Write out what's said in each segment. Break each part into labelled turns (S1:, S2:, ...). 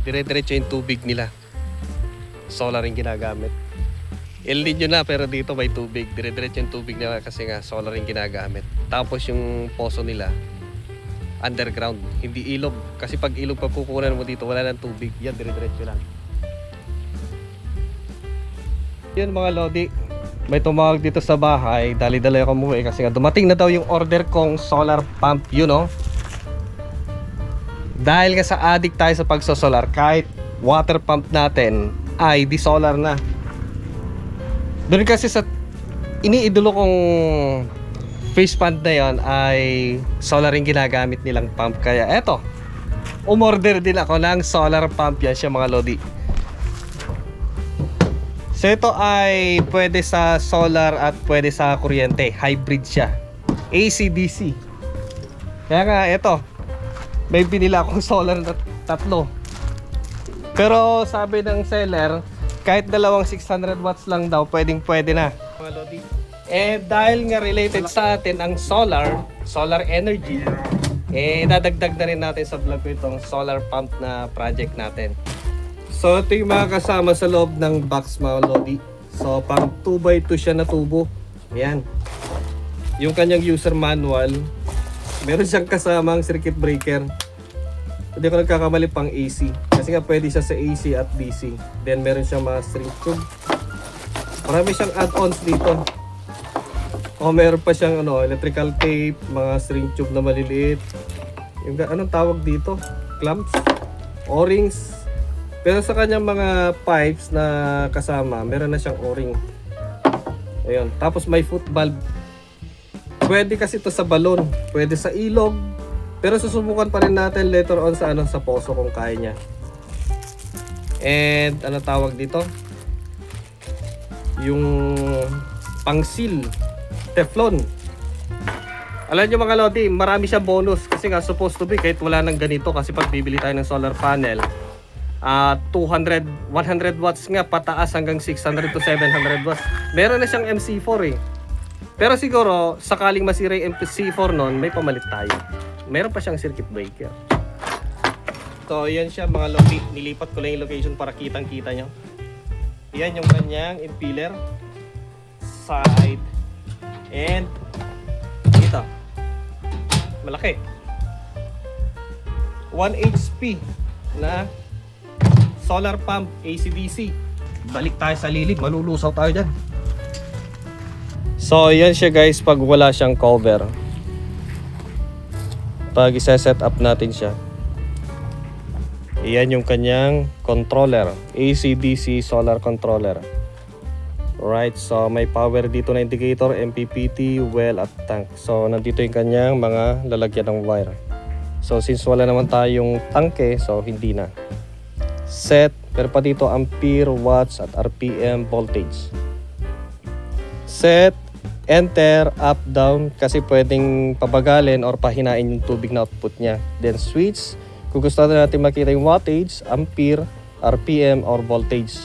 S1: Dire-diretso yung tubig nila. Solar yung ginagamit. El Niño na pero dito may tubig. Dire-diretso yung tubig nila kasi nga solar yung ginagamit. Tapos yung poso nila underground, hindi ilog. Kasi pag ilog pa kukunan mo dito, wala nang tubig. Yan, dire-diretso lang. Yan mga lodi. May tumawag dito sa bahay. Dali-dali ako umuwi kasi nga dumating na daw yung order kong solar pump. You know? Dahil nga sa addict tayo sa pagsosolar, kahit water pump natin ay di solar na. Doon kasi sa iniidolo kong fish pond na yon ay solar yung ginagamit nilang pump. Kaya eto, umorder din ako ng solar pump. Yan siya mga lodi. So ito ay pwede sa solar at pwede sa kuryente. Hybrid siya. AC/DC. Kaya nga ito, may binila akong solar na tatlo. Pero sabi ng seller, kahit dalawang 600 watts lang daw, pwede na. Mga lodi. Eh dahil nga related sa atin ang solar energy, dadagdag na rin natin sa vlog ko itong solar pump na project natin. So ito yung mga kasama sa loob ng box mga lodi. So pang 2x2 siya na tubo. Ayan. Yung kanyang user manual, meron siyang kasamang circuit breaker. Hindi ko nagkakamali pang AC. Kasi nga pwede siya sa AC at DC. Then meron siyang mga string tube. Marami siyang add-ons dito. O meron pa siyang electrical tape, mga string tube na maliliit. Yung anong tawag dito? Clamps, O-rings. Pero sa kanyang mga pipes na kasama, meron na siyang O-ring. Ayun. Tapos may foot valve. Pwede kasi ito sa balon, pwede sa ilog. Pero susubukan pa rin natin later on sa sa poso kung kaya niya. And ano tawag dito? Yung pang-seal, Teflon. Alam niyo mga lodi, marami siyang bonus kasi nga supposed to be kahit wala nang ganito kasi pag bibili tayo ng solar panel, 100 watts nga pataas hanggang 600 to 700 watts. Meron na siyang MC4 eh. Pero siguro sakaling masira yung MC4 noon, may pamalit tayo. Meron pa siyang circuit breaker. So yan siya mga lodi. Nilipat ko lang yung location para kitang-kita nyo. Yan yung kanyang impeller, side, and ito malaki 1 HP na solar pump AC/DC. Balik tayo sa lilim, malulusaw tayo dyan. So yan siya guys pag wala siyang cover. Pag isa-set up natin siya, iyan yung kanyang controller, AC/DC solar controller. Right, so may power dito na indicator, MPPT, well at tank. So nandito yung kanyang mga lalagyan ng wire. So since wala naman tayong tangke, so hindi na. Set, pero pa dito ampere, watts at RPM voltage. Set, enter, up, down kasi pwedeng pabagalin or pahinain yung tubig na output niya. Then switch, kung gusto natin makita yung wattage, ampere, RPM or voltage.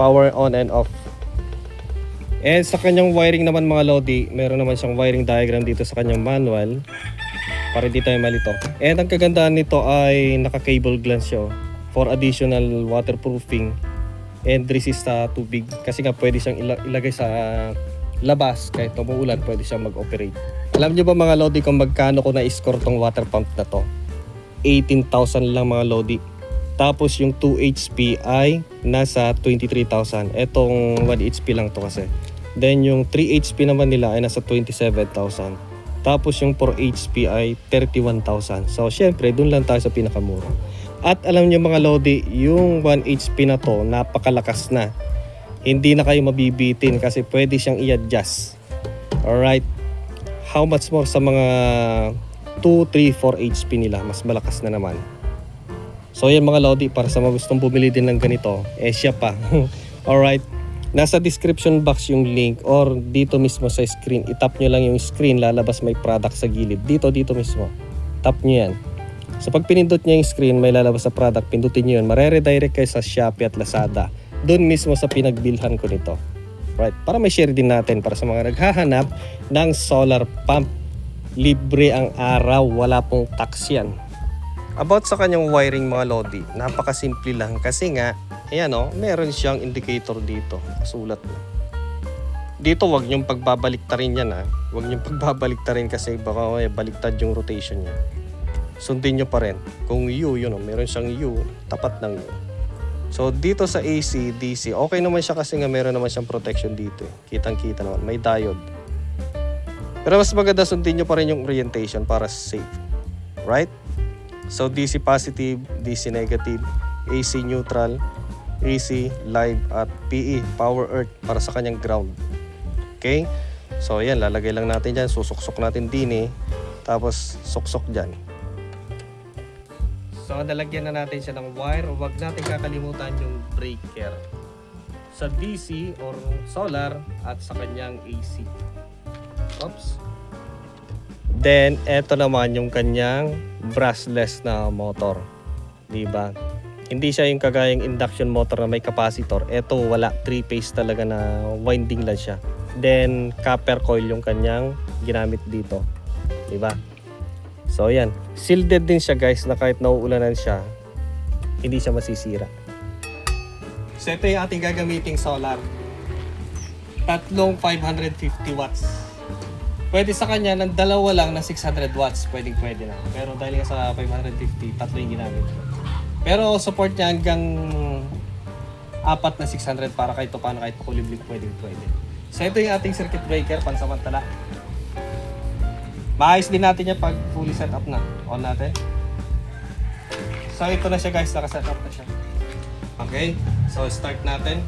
S1: Power on and off. And sa kanyang wiring naman mga lodi, meron naman siyang wiring diagram dito sa kanyang manual para hindi tayo malito. And ang kagandahan nito ay naka-cable glands siya for additional waterproofing and resist sa tubig. Kasi nga pwede siyang ilagay sa labas kahit umuulan, pwede siyang mag-operate. Alam nyo ba mga lodi kung magkano ko na-score tong water pump na to? 18,000 lang mga lodi. Tapos yung 2 HP ay nasa 23,000. Etong 1 HP lang to kasi. Then yung 3 HP naman nila ay nasa 27,000. Tapos yung 4 HP ay 31,000. So syempre dun lang tayo sa pinakamura. At alam niyo mga lodi, yung 1 HP na to napakalakas na. Hindi na kayo mabibitin kasi pwede siyang i-adjust. Alright. How much more sa mga 2, 3, 4 HP nila, mas malakas na naman. So yan mga lodi, para sa mga gustong bumili din ng ganito, siya pa. Alright, nasa description box yung link or dito mismo sa screen. I-tap nyo lang yung screen, lalabas may product sa gilid. Dito mismo, tap nyo yan. So pag pinindot nyo yung screen, may lalabas sa product, pindutin nyo yun. Mare-redirect kayo sa Shopee at Lazada. Doon mismo sa pinagbilhan ko nito. Right, para may share din natin para sa mga naghahanap ng solar pump. Libre ang araw, wala pong tax yan. About sa kanyang wiring mga lodi, napakasimple lang kasi nga, ayan o, meron siyang indicator dito, sulat na. Dito wag niyong pagbabaliktarin yan ha. Wag niyong pagbabaliktarin kasi baka baliktad yung rotation niya. Sundin niyo pa rin. Kung U, yun o, meron siyang U, tapat ng U. So dito sa AC, DC, okay naman siya kasi nga meron naman siyang protection dito. Kitang-kita naman, may diode. Pero mas maganda sundin niyo pa rin yung orientation para safe. Right? So DC positive, DC negative, AC neutral, AC live at PE, power earth para sa kanyang ground. Okay? So ayan, lalagay lang natin dyan, susuksok natin din tapos suksok dyan. So nalagyan na natin siya ng wire, huwag natin kakalimutan yung breaker sa DC or solar at sa kanyang AC. Oops. Then, eto naman yung kanyang brushless na motor. Diba? Hindi siya yung kagayang induction motor na may capacitor. Eto, wala. 3-phase talaga na winding lang siya. Then, copper coil yung kanyang ginamit dito. Diba? So, yan. Shielded din siya guys na kahit nauulanan siya, hindi siya masisira. So, ito yung ating gagamiting solar. Tatlong 550 watts. Pwede sa kanya ng dalawa lang na 600 watts, pwede na. Pero dahil sa 550, tatlo yung ginamit ko. Pero support niya hanggang 4 na 600 para kahit paano, kahit pakulimlim, pwede. So ito yung ating circuit breaker, pansamantala. Maayos din natin yan pag fully set up na. On natin. So ito na siya guys, naka-set up na siya. Okay, so start natin.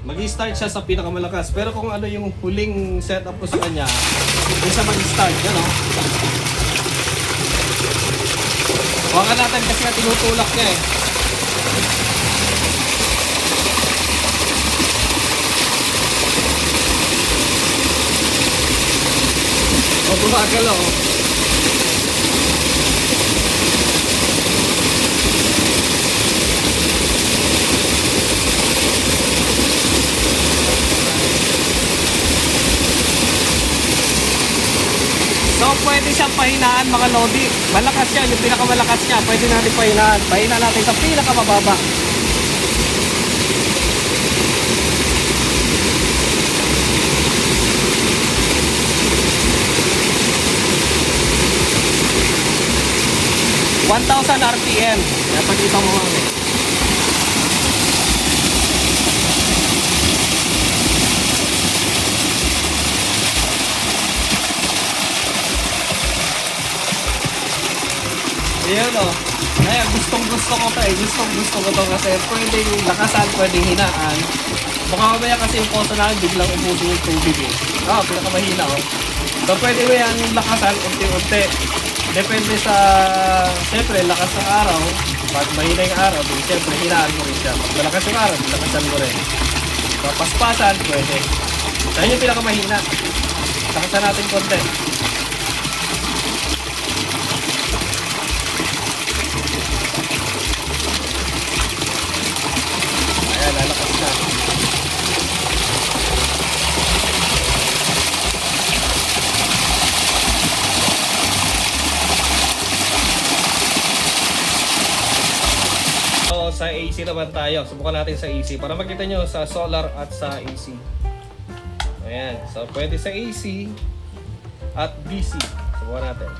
S1: Mag-i-start siya sa pinakamalakas. Pero kung ano yung huling setup ko sa kanya, hindi siya mag-start. Yan o. Huwag natin kasi na tinutulak niya eh. O, bumagal o. So, pwede siyang pahinaan mga lodi. Malakas yan, yung pinakamalakas niya. Pwede natin pahinaan. Pahinaan natin sa pinakamababa. (1,000 RPM). Napagkita mo kami. Ayan o. Ayan, gustong-gusto ko pa eh. Gustong-gusto ko to kasi pwedeng lakasan, pwedeng hinaan. Baka mamaya kasi yung poso namin biglang umuso yung tubig eh. Pinakamahina o. So pwede mo yan lakasan, unti-unti. Depende sa, siyempre, lakas ng araw. Pag mahina yung araw, siyempre, hinaan mo rin siya. Pag malakas yung araw, lakasan mo rin. So paspasan, pwede. So yun yung pinakamahina. Lakasan natin konti. Lalakas na. So sa AC naman tayo. Subukan natin sa AC para makita nyo sa solar at sa AC. Ayan. So pwede sa AC at DC. Subukan natin.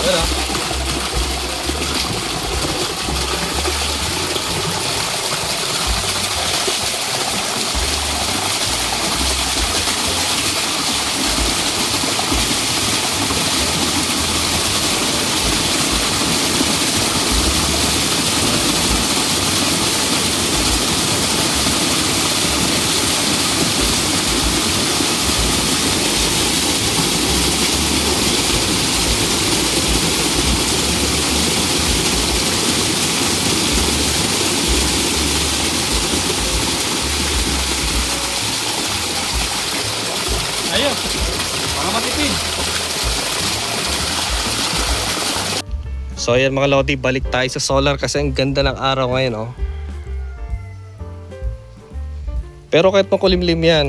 S1: Ayan. Ayun, para matipid. So ayan mga lodi, balik tayo sa solar kasi ang ganda ng araw ngayon oh. Pero kahit makulimlim yan,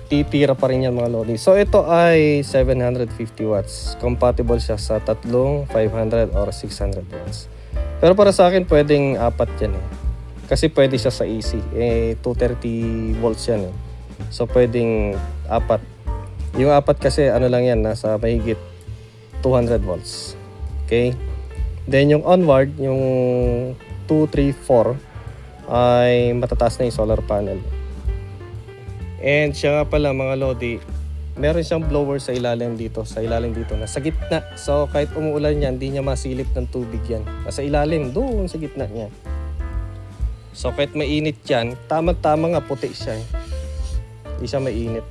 S1: titira pa rin yan mga lodi. So ito ay 750 watts. Compatible siya sa tatlong 500 or 600 watts. Pero para sa akin pwedeng apat yan eh. Kasi pwede siya sa AC. 230 volts yan eh. So pwedeng apat. Yung apat kasi ano lang yan, nasa mahigit 200 volts. Okay? Then yung onward, yung 2, 3, 4 ay matataas na yung solar panel. And siya nga pala mga lodi, meron siyang blower sa ilalim dito na sa gitna. So kahit umuulan yan, hindi niya masilip ng tubig yan. Nasa ilalim, doon sa gitna niya. So kahit mainit yan, tama-tama nga puti siya. Hindi siya mainit.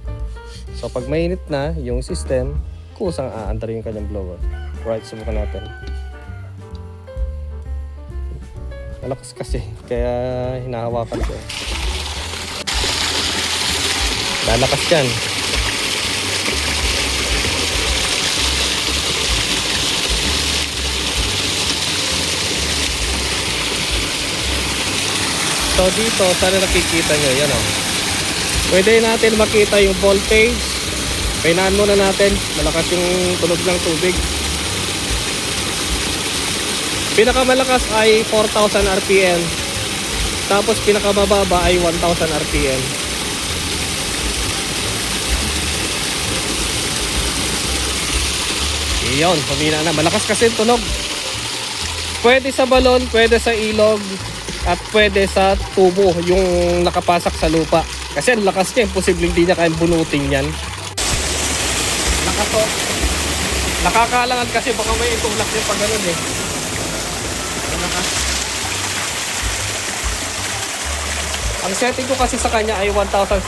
S1: So pag mainit na yung system, kusang aandar yung kanyang blower. Right, subukan natin. Malakas kasi, kaya hinahawakan ko. Lalakas yan. So dito, sana nakikita nyo, yan o. Pwede natin makita yung voltage. Painaan muna natin, malakas yung tunog ng tubig. Pinakamalakas ay 4,000 RPM. Tapos pinakamababa ay 1,000 RPM. Iyon, humina na. Malakas kasi tunog. Pwede sa balon, pwede sa ilog, at pwede sa tubo, yung nakapasak sa lupa. Kasi ang lakas niya, imposible hindi niya kayang bunutin yan. Nakato. Nakakalangan kasi baka may itulak niya pag ganun eh. Ang setting ko kasi sa kanya ay 1,700.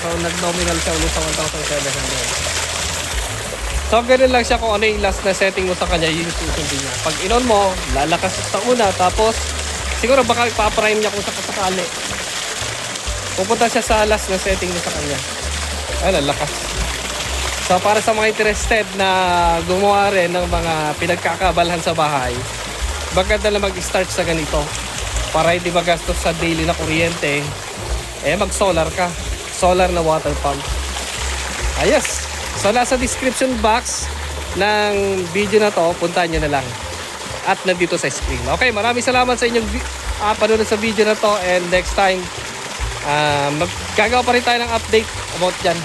S1: So nag-nominal siya ulit sa 1,700. So ganun lang siya kung ano yung last na setting mo sa kanya, yun yung susundin niya. Pag inon mo, lalakas sa una, tapos siguro baka ipaprime niya kung sakasakali. Pupunta siya sa last na setting mo sa kanya. Ay, lalakas. So para sa mga interested na gumawa rin ng mga pinagkakabalhan sa bahay, maganda na mag-start sa ganito. Para hindi magastos sa daily na kuryente, mag-solar ka. Solar na water pump. Ayos. So nasa description box ng video na to, puntahan nyo na lang. At nandito sa screen. Okay, maraming salamat sa inyong panonood sa video na to. And next time, gagawa pa rin tayo ng update about dyan.